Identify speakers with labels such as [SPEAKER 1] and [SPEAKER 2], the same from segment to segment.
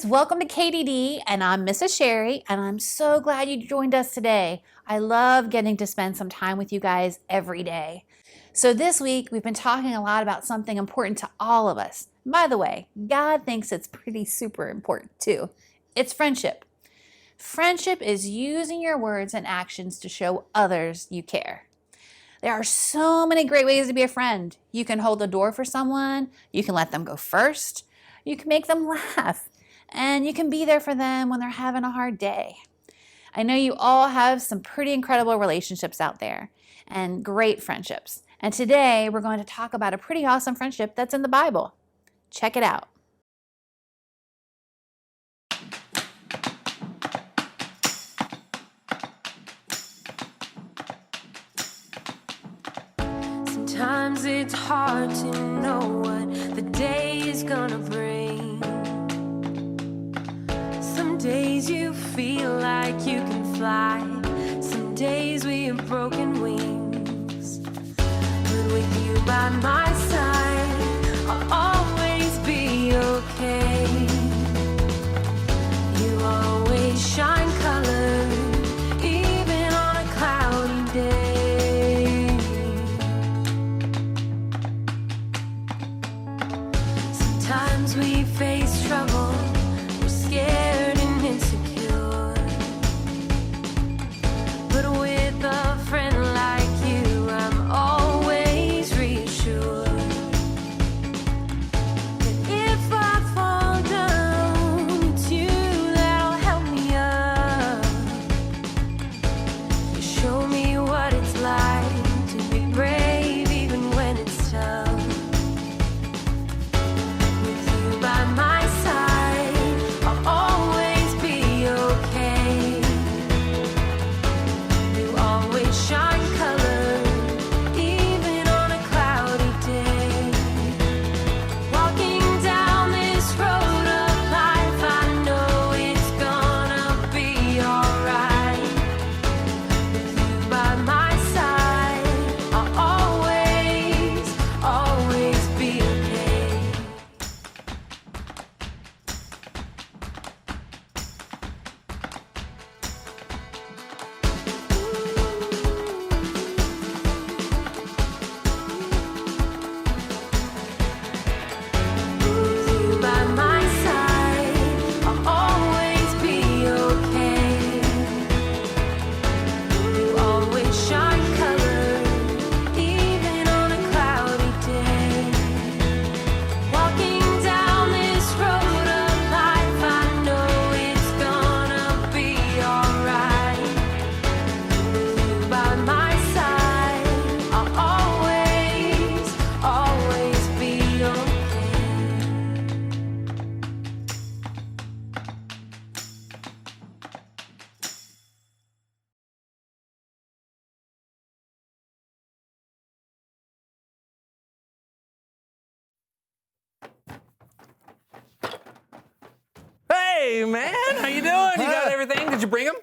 [SPEAKER 1] friends, welcome to KDD, and I'm Mrs. Sherry, and I'm so glad you joined us today. I love getting to spend some time with you guys every day. So this week, we've been talking a lot about something important to all of us. By the way, God thinks it's pretty super important too. It's friendship. Friendship is using your words and actions to show others you care. There are so many great ways to be a friend. You can hold the door for someone, you can let them go first, you can make them laugh, and you can be there for them when they're having a hard day. I know you all have some pretty incredible relationships out there and great friendships. And today we're going to talk about a pretty awesome friendship that's in the Bible. Check it out.
[SPEAKER 2] Sometimes it's hard to know what the day is gonna bring. Some days you feel like you can fly. Some days we have broken wings. But with you by my side, I'll always be okay. You always shine color, even on a cloudy day. Sometimes we face trouble, we're scared and insecure. But with a friend like you, I'm always reassured that if I fall down, it's you that'll help me up. You show me what it's like to be brave even when it's tough. With you by my side, I'll always be okay. You always shine color, even on a cloudy day. Walking down this road of life, I know it's gonna be alright. With you by my side, I'll always, always be okay. With you by my side, I'll always be okay. You always shine color, even on a cloudy day. Walking down this road of life, I know it's gonna be alright. With you by my side, I'll always, always be okay.
[SPEAKER 3] Hey, man, how you doing? You got everything? Did you bring them?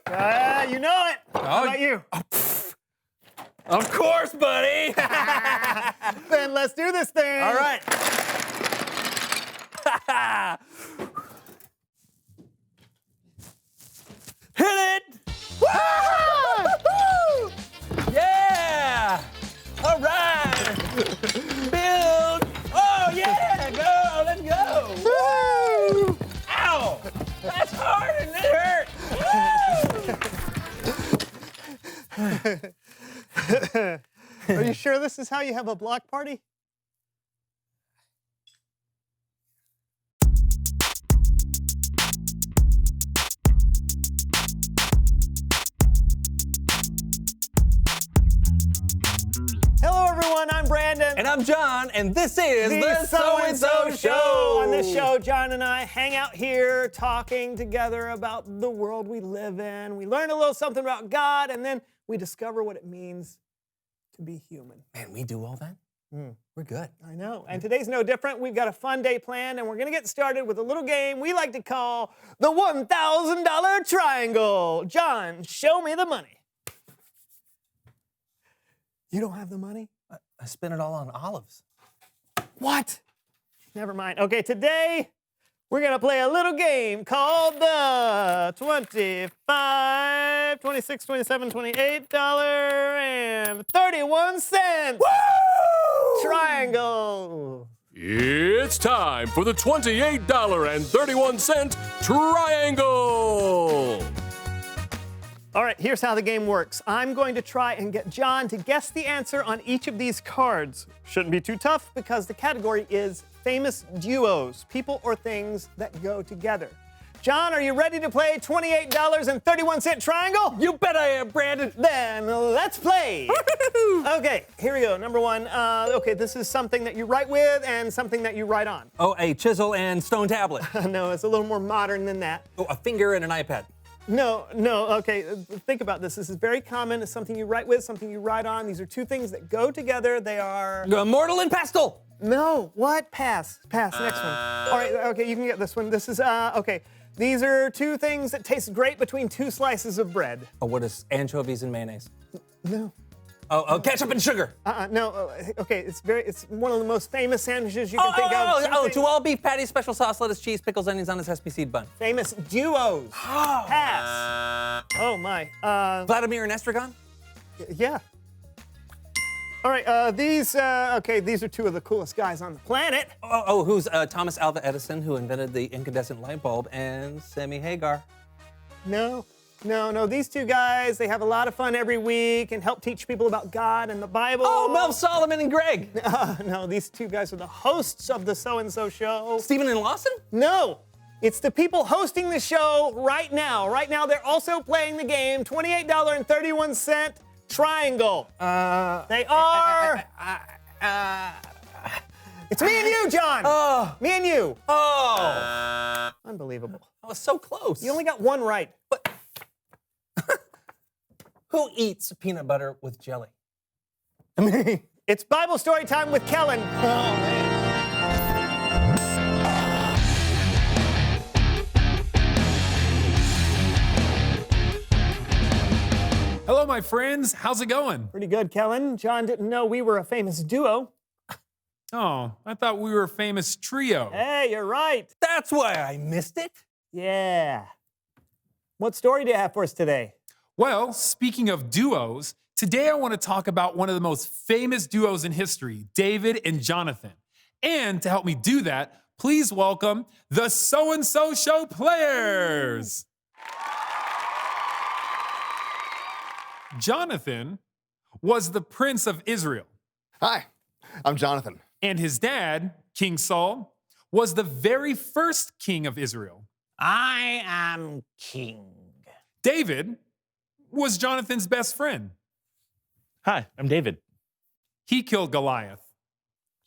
[SPEAKER 4] You know it. How about you?
[SPEAKER 3] Of course, buddy.
[SPEAKER 4] Then let's do this thing.
[SPEAKER 3] All right. Hit it! Woo! Yeah! All right! Build! Oh, yeah! Go! Let's go!
[SPEAKER 4] Woo!
[SPEAKER 3] Ow! That's hard and it hurt! Woo!
[SPEAKER 4] Are you sure this is how you have a block party? Hello, everyone. I'm Brandon.
[SPEAKER 3] And I'm John, and this is the
[SPEAKER 4] So-and-so
[SPEAKER 3] Show.
[SPEAKER 4] On this show, John and I hang out here talking together about the world we live in. We learn a little something about God, and then we discover what it means to be human.
[SPEAKER 3] Man, we do all that? We're good.
[SPEAKER 4] I know. And today's no different. We've got a fun day planned, and we're going to get started with a little game we like to call the $1,000 Triangle. John, show me the money. You don't have the money?
[SPEAKER 3] I spent it all on olives.
[SPEAKER 4] What? Never mind. Okay, today We're going to play a little game called the 25, 26, 27, $28 and 31 cents triangle.
[SPEAKER 5] It's time for the $28.31 triangle.
[SPEAKER 4] All right, here's how the game works. I'm going to try and get John to guess the answer on each of these cards. Shouldn't be too tough because the category is famous duos, people or things that go together. John, are you ready to play $28.31 triangle?
[SPEAKER 3] You bet I am, Brandon.
[SPEAKER 4] Then let's play. Okay, here we go. Number one. Okay, this is something that you write with and something that you write on.
[SPEAKER 3] Oh, a chisel and stone tablet.
[SPEAKER 4] No, it's a little more modern than that.
[SPEAKER 3] Oh, a finger and an iPad.
[SPEAKER 4] No, okay, think about this. This is very common. It's something you write with, something you write on. These are two things that go together. They are...
[SPEAKER 3] Mortal and pestle.
[SPEAKER 4] No, what? Pass, next one. All right, okay, you can get this one. This is, okay. These are two things that taste great between two slices of bread.
[SPEAKER 3] Oh, what is anchovies and mayonnaise?
[SPEAKER 4] No.
[SPEAKER 3] Oh, ketchup and sugar.
[SPEAKER 4] No, okay, it's one of the most famous sandwiches you can think of.
[SPEAKER 3] Two all beef patties, special sauce, lettuce, cheese, pickles, onions on a sesame seed bun.
[SPEAKER 4] Famous duos. Pass. Oh my.
[SPEAKER 3] Vladimir and Estragon?
[SPEAKER 4] Yeah. All right, these are two of the coolest guys on the planet.
[SPEAKER 3] Who's Thomas Alva Edison, who invented the incandescent light bulb, and Sammy Hagar?
[SPEAKER 4] No, these two guys, they have a lot of fun every week and help teach people about God and the Bible.
[SPEAKER 3] Oh, Mel Solomon and Greg.
[SPEAKER 4] No, these two guys are the hosts of the So-and-So Show.
[SPEAKER 3] Stephen and Lawson?
[SPEAKER 4] No, it's the people hosting the show right now. Right now, they're also playing the game, $28.31 triangle. They are... It's me and you, John. Me and you. Unbelievable.
[SPEAKER 3] I was so close.
[SPEAKER 4] You only got one right.
[SPEAKER 3] But who eats peanut butter with jelly?
[SPEAKER 4] It's Bible story time with Kellen. Oh, man.
[SPEAKER 6] Hello, my friends. How's it going?
[SPEAKER 4] Pretty good, Kellen. John didn't know we were a famous duo.
[SPEAKER 6] Oh, I thought we were a famous trio.
[SPEAKER 4] Hey, you're right.
[SPEAKER 3] That's why I missed it.
[SPEAKER 4] Yeah. What story do you have for us today?
[SPEAKER 6] Well, speaking of duos, today I want to talk about one of the most famous duos in history, David and Jonathan. And to help me do that, please welcome the So-and-So Show players. Jonathan was the Prince of Israel.
[SPEAKER 7] Hi, I'm Jonathan.
[SPEAKER 6] And his dad, King Saul, was the very first king of Israel.
[SPEAKER 8] I am king.
[SPEAKER 6] David was Jonathan's best friend.
[SPEAKER 8] Hi, I'm David.
[SPEAKER 6] He killed Goliath.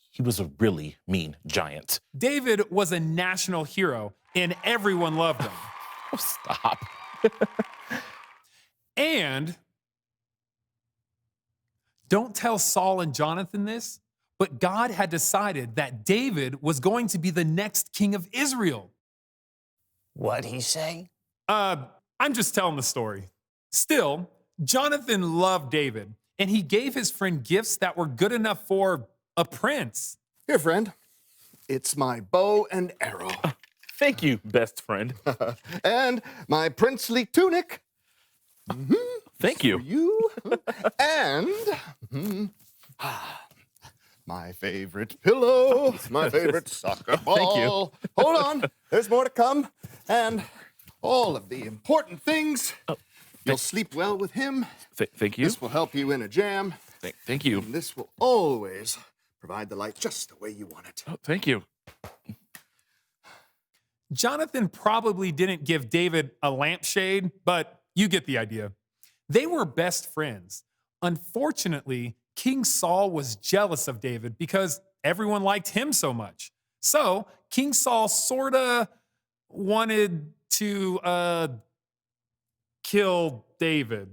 [SPEAKER 8] He was a really mean giant.
[SPEAKER 6] David was a national hero, and everyone loved him.
[SPEAKER 8] Oh, stop.
[SPEAKER 6] And don't tell Saul and Jonathan this, but God had decided that David was going to be the next king of Israel.
[SPEAKER 8] What'd he say?
[SPEAKER 6] I'm just telling the story. Still, Jonathan loved David, and he gave his friend gifts that were good enough for a prince.
[SPEAKER 7] Here, friend. It's my bow and arrow.
[SPEAKER 8] Thank you, best friend.
[SPEAKER 7] And my princely tunic.
[SPEAKER 8] Thank you.
[SPEAKER 7] For you. And my favorite pillow, my favorite soccer ball.
[SPEAKER 8] Thank you.
[SPEAKER 7] Hold on, there's more to come. And all of the important things. You'll sleep well with him.
[SPEAKER 8] Thank you.
[SPEAKER 7] This will help you in a jam.
[SPEAKER 8] Thank you.
[SPEAKER 7] And this will always provide the light just the way you want it.
[SPEAKER 8] Oh, thank you.
[SPEAKER 6] Jonathan probably didn't give David a lampshade, but you get the idea. They were best friends. Unfortunately, King Saul was jealous of David because everyone liked him so much. So King Saul sorta wanted to kill David.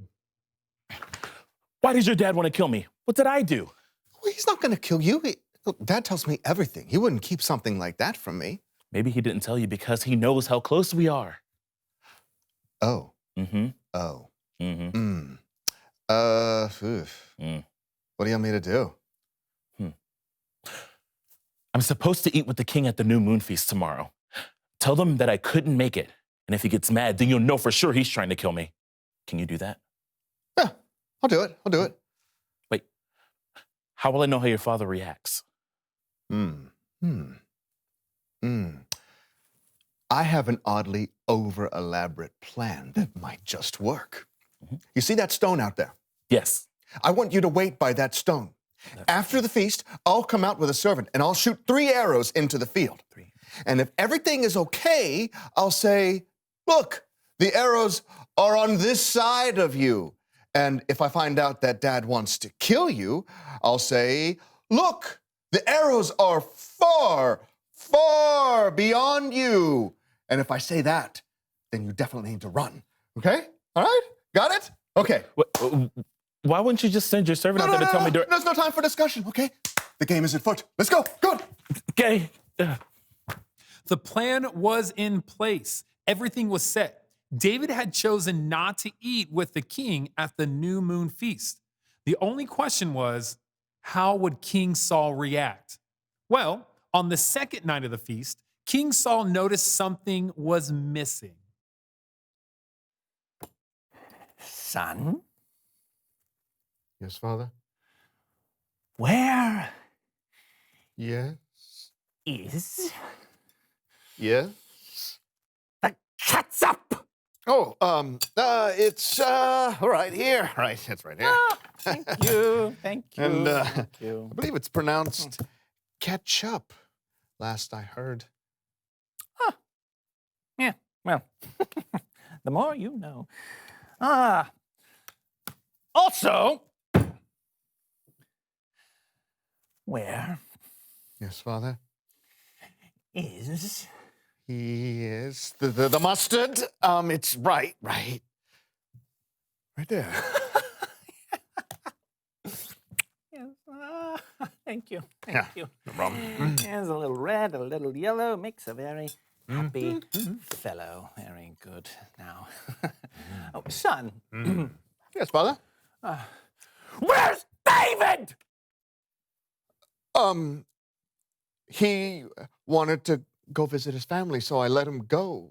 [SPEAKER 8] Why does your dad want to kill me? What did I do?
[SPEAKER 7] Well, he's not going to kill you. Look, Dad tells me everything. He wouldn't keep something like that from me.
[SPEAKER 8] Maybe he didn't tell you because he knows how close we are.
[SPEAKER 7] Oh.
[SPEAKER 8] Mm-hmm.
[SPEAKER 7] Oh.
[SPEAKER 8] Mm-hmm.
[SPEAKER 7] What do you want me to do?
[SPEAKER 8] I'm supposed to eat with the king at the new moon feast tomorrow. Tell them that I couldn't make it. And if he gets mad, then you'll know for sure he's trying to kill me. Can you do that?
[SPEAKER 7] Yeah, I'll do it. I'll do it.
[SPEAKER 8] Wait, how will I know how your father reacts?
[SPEAKER 7] I have an oddly over-elaborate plan that might just work. You see that stone out there?
[SPEAKER 8] Yes.
[SPEAKER 7] I want you to wait by that stone. After the feast, I'll come out with a servant and I'll shoot 3 arrows into the field. And if everything is okay, I'll say, look, the arrows are on this side of you. And if I find out that Dad wants to kill you, I'll say, look, the arrows are far, far beyond you. And if I say that, then you definitely need to run. Okay? All right? Got it? Okay.
[SPEAKER 8] Why wouldn't you just send your servant out there to tell me during...
[SPEAKER 7] There's no time for discussion, okay? The game is afoot. Let's go. Good.
[SPEAKER 8] Okay.
[SPEAKER 6] The plan was in place. Everything was set. David had chosen not to eat with the king at the new moon feast. The only question was, how would King Saul react? Well, on the second night of the feast, King Saul noticed something was missing.
[SPEAKER 9] Son,
[SPEAKER 7] Yes, Father?
[SPEAKER 9] where
[SPEAKER 7] Yes.
[SPEAKER 9] is
[SPEAKER 7] Yes?
[SPEAKER 9] the catsup?
[SPEAKER 7] Oh, it's, right here. Right, it's right here.
[SPEAKER 9] Thank you. Thank you.
[SPEAKER 7] And,
[SPEAKER 9] thank you.
[SPEAKER 7] I believe it's pronounced ketchup, last I heard.
[SPEAKER 9] Yeah, well, the more you know. Also, where
[SPEAKER 7] Yes, Father?
[SPEAKER 9] is
[SPEAKER 7] Yes. The mustard? It's right there.
[SPEAKER 9] Yes, thank you. Thank
[SPEAKER 7] Yeah,
[SPEAKER 9] you.
[SPEAKER 7] no problem.
[SPEAKER 9] There's a little red, a little yellow, makes a very happy fellow. Very good. Now, oh, son,
[SPEAKER 7] Yes, Father?
[SPEAKER 9] where's David?
[SPEAKER 7] He wanted to go visit his family, so I let him go.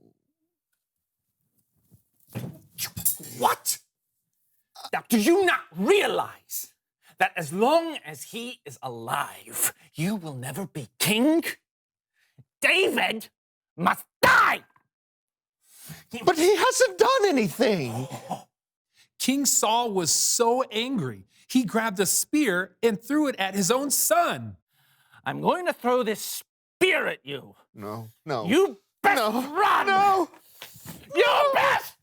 [SPEAKER 9] What? Now, do you not realize that as long as he is alive, you will never be king? David must die!
[SPEAKER 7] But he hasn't done anything.
[SPEAKER 6] King Saul was so angry, he grabbed a spear and threw it at his own son.
[SPEAKER 9] I'm going to throw this spear at you.
[SPEAKER 7] No.
[SPEAKER 9] You best run!
[SPEAKER 7] No!
[SPEAKER 9] You best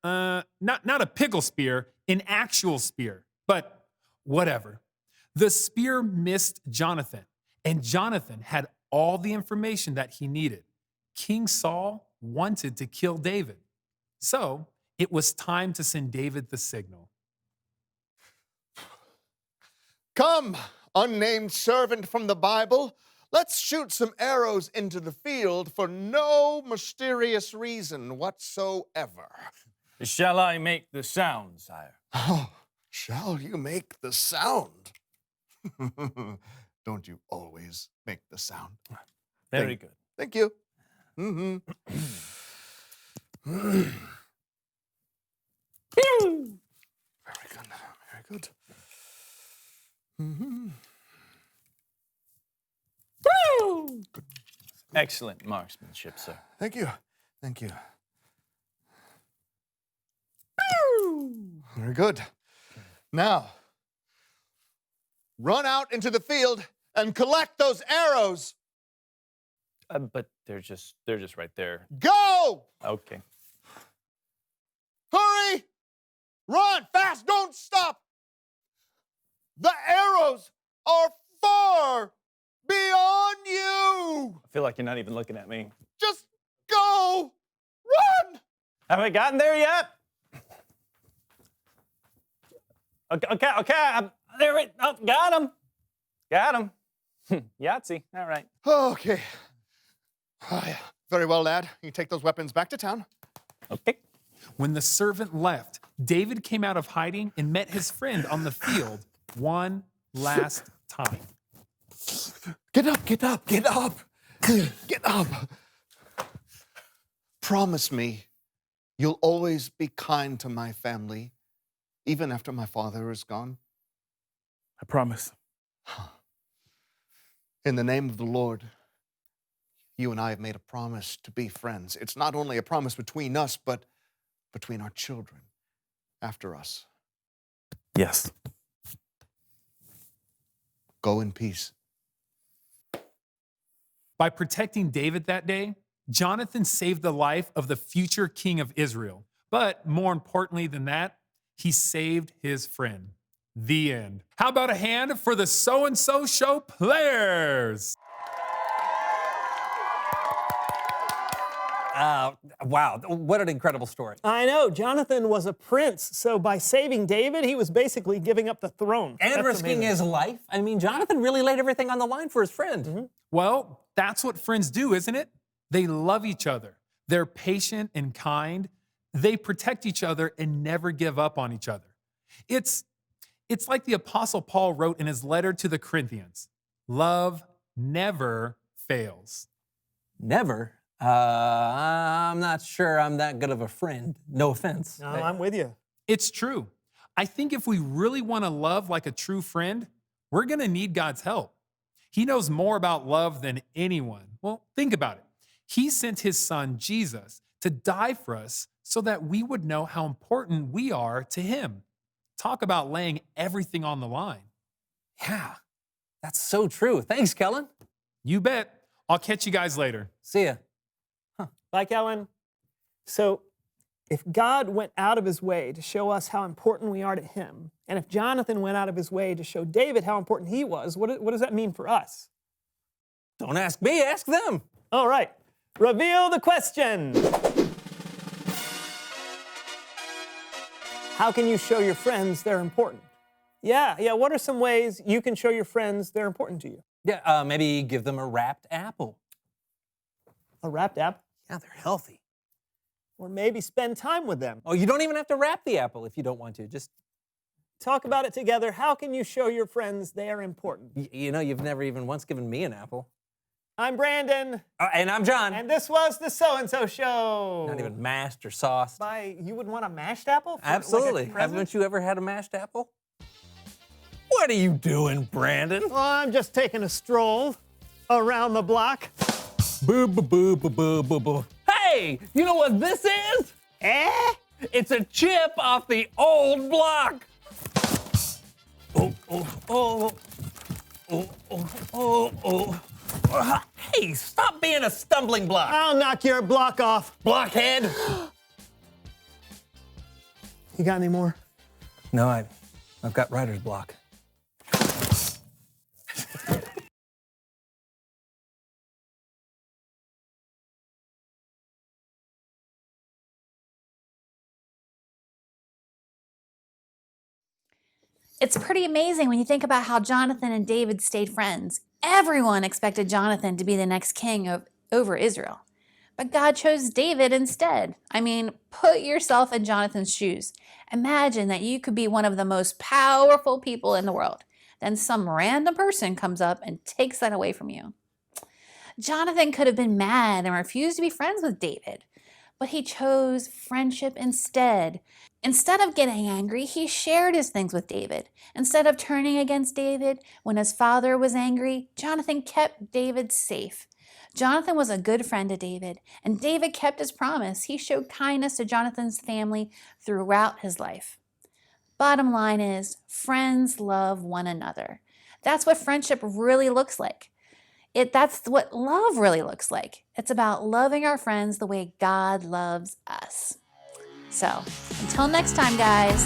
[SPEAKER 9] run!
[SPEAKER 6] Not a pickle spear, an actual spear, but whatever. The spear missed Jonathan, and Jonathan had all the information that he needed. King Saul wanted to kill David. So it was time to send David the signal.
[SPEAKER 7] Come, unnamed servant from the Bible. Let's shoot some arrows into the field for no mysterious reason whatsoever.
[SPEAKER 9] Shall I make the sound, sire?
[SPEAKER 7] Oh, shall you make the sound? Don't you always make the sound?
[SPEAKER 9] Very good.
[SPEAKER 7] Thank you. Mm-hmm. Very good. Very good. Mm-hmm.
[SPEAKER 9] Excellent marksmanship, sir.
[SPEAKER 7] Thank you. Thank you. Very good. Now, run out into the field and collect those arrows.
[SPEAKER 9] But they're just right there.
[SPEAKER 7] Go!
[SPEAKER 9] Okay.
[SPEAKER 7] Hurry! Run fast! Don't stop! The arrows are far beyond you!
[SPEAKER 9] I feel like you're not even looking at me.
[SPEAKER 7] Just go! Run!
[SPEAKER 9] Have I gotten there yet? Okay. There we go. Oh, got him. Yahtzee. All right.
[SPEAKER 7] Okay. Oh, yeah. Very well, lad. You take those weapons back to town.
[SPEAKER 9] Okay.
[SPEAKER 6] When the servant left, David came out of hiding and met his friend on the field one last time.
[SPEAKER 7] Get up, get up, get up. Get up. Promise me you'll always be kind to my family, even after my father is gone.
[SPEAKER 8] I promise.
[SPEAKER 7] In the name of the Lord, you and I have made a promise to be friends. It's not only a promise between us, but between our children after us.
[SPEAKER 8] Yes.
[SPEAKER 7] Go in peace.
[SPEAKER 6] By protecting David that day, Jonathan saved the life of the future king of Israel. But more importantly than that, he saved his friend. The end. How about a hand for the So-and-So Show players?
[SPEAKER 3] Wow, what an incredible story.
[SPEAKER 4] I know, Jonathan was a prince, so by saving David, he was basically giving up the throne.
[SPEAKER 3] And
[SPEAKER 4] That's
[SPEAKER 3] risking
[SPEAKER 4] amazing.
[SPEAKER 3] his life. I mean, Jonathan really laid everything on the line for his friend.
[SPEAKER 4] Mm-hmm.
[SPEAKER 6] Well, that's what friends do, isn't it? They love each other. They're patient and kind. They protect each other and never give up on each other. It's like the Apostle Paul wrote in his letter to the Corinthians, love never fails.
[SPEAKER 3] Never. I'm not sure I'm that good of a friend. No offense.
[SPEAKER 4] No, I'm with you.
[SPEAKER 6] It's true. I think if we really want to love like a true friend, we're going to need God's help. He knows more about love than anyone. Well, think about it. He sent his son, Jesus, to die for us so that we would know how important we are to him. Talk about laying everything on the line.
[SPEAKER 3] Yeah, that's so true. Thanks, Kellen.
[SPEAKER 6] You bet. I'll catch you guys later.
[SPEAKER 3] See ya.
[SPEAKER 4] Bye, Kellen. So, if God went out of his way to show us how important we are to him, and if Jonathan went out of his way to show David how important he was, what does that mean for us?
[SPEAKER 3] Don't ask me, ask them.
[SPEAKER 4] All right, reveal the question. How can you show your friends they're important? Yeah, what are some ways you can show your friends they're important to you?
[SPEAKER 3] Yeah, maybe give them a wrapped apple.
[SPEAKER 4] A wrapped apple?
[SPEAKER 3] Yeah, they're healthy.
[SPEAKER 4] Or maybe spend time with them.
[SPEAKER 3] Oh, you don't even have to wrap the apple if you don't want to. Just
[SPEAKER 4] talk about it together. How can you show your friends they are important?
[SPEAKER 3] You know, you've never even once given me an apple.
[SPEAKER 4] I'm Brandon.
[SPEAKER 3] And I'm John.
[SPEAKER 4] And this was the So-and-So Show.
[SPEAKER 3] Not even mashed or sauced.
[SPEAKER 4] You would want a mashed apple?
[SPEAKER 3] Absolutely.
[SPEAKER 4] Like
[SPEAKER 3] haven't you ever had a mashed apple? What are you doing, Brandon?
[SPEAKER 4] Well, I'm just taking a stroll around the block.
[SPEAKER 3] Boo, boo, boo, boo, boo, boo, boo. Hey, you know what this is? It's a chip off the old block. Hey, stop being a stumbling block.
[SPEAKER 4] I'll knock your block off.
[SPEAKER 3] Blockhead.
[SPEAKER 4] You got any more?
[SPEAKER 3] No, I've got writer's block.
[SPEAKER 1] It's pretty amazing when you think about how Jonathan and David stayed friends. Everyone expected Jonathan to be the next king over Israel. But God chose David instead. I mean, put yourself in Jonathan's shoes. Imagine that you could be one of the most powerful people in the world. Then some random person comes up and takes that away from you. Jonathan could have been mad and refused to be friends with David, but he chose friendship instead. Instead of getting angry, he shared his things with David. Instead of turning against David when his father was angry, Jonathan kept David safe. Jonathan was a good friend to David, and David kept his promise. He showed kindness to Jonathan's family throughout his life. Bottom line is, friends love one another. That's what friendship really looks like. That's what love really looks like. It's about loving our friends the way God loves us. So, until next time, guys.